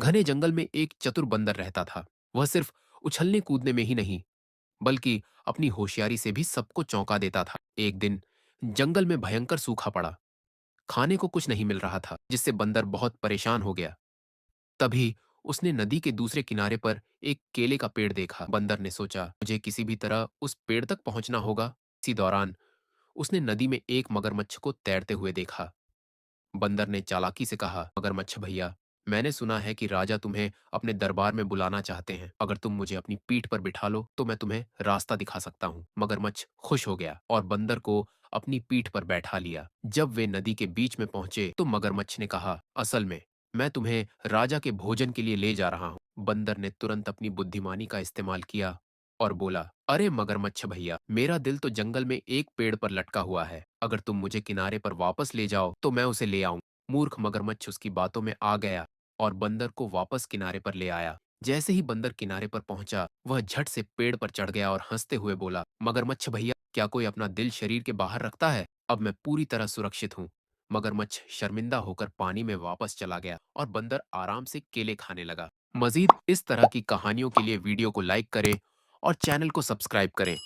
घने जंगल में एक चतुर बंदर रहता था। वह सिर्फ उछलने कूदने में ही नहीं, बल्कि अपनी होशियारी से भी सबको चौंका देता था। एक दिन जंगल में भयंकर सूखा पड़ा। खाने को कुछ नहीं मिल रहा था, जिससे बंदर बहुत परेशान हो गया। तभी उसने नदी के दूसरे किनारे पर एक केले का पेड़ देखा। बंदर ने सोचा, मुझे किसी भी तरह उस पेड़ तक पहुंचना होगा। इसी दौरान उसने नदी में एक मगरमच्छ को तैरते हुए देखा। बंदर ने चालाकी से कहा, मगरमच्छ भैया, मैंने सुना है कि राजा तुम्हें अपने दरबार में बुलाना चाहते हैं। अगर तुम मुझे अपनी पीठ पर बिठा लो तो मैं तुम्हें रास्ता दिखा सकता हूँ। मगरमच्छ खुश हो गया और बंदर को अपनी पीठ पर बैठा लिया। जब वे नदी के बीच में पहुंचे तो मगरमच्छ ने कहा, असल में मैं तुम्हें राजा के भोजन के लिए ले जा रहा हूँ। बंदर ने तुरंत अपनी बुद्धिमानी का इस्तेमाल किया और बोला, अरे मगरमच्छ भैया, मेरा दिल तो जंगल में एक पेड़ पर लटका हुआ है। अगर तुम मुझे किनारे पर वापस ले जाओ तो मैं उसे ले आऊं। मूर्ख मगरमच्छ उसकी बातों में आ गया और बंदर को वापस किनारे पर ले आया। जैसे ही बंदर किनारे पर पहुंचा, वह झट से पेड़ पर चढ़ गया और हंसते हुए बोला, मगरमच्छ भैया, क्या कोई अपना दिल शरीर के बाहर रखता है? अब मैं पूरी तरह सुरक्षित हूँ। मगरमच्छ शर्मिंदा होकर पानी में वापस चला गया और बंदर आराम से केले खाने लगा। मजीद इस तरह की कहानियों के लिए वीडियो को लाइक करें और चैनल को सब्सक्राइब करें।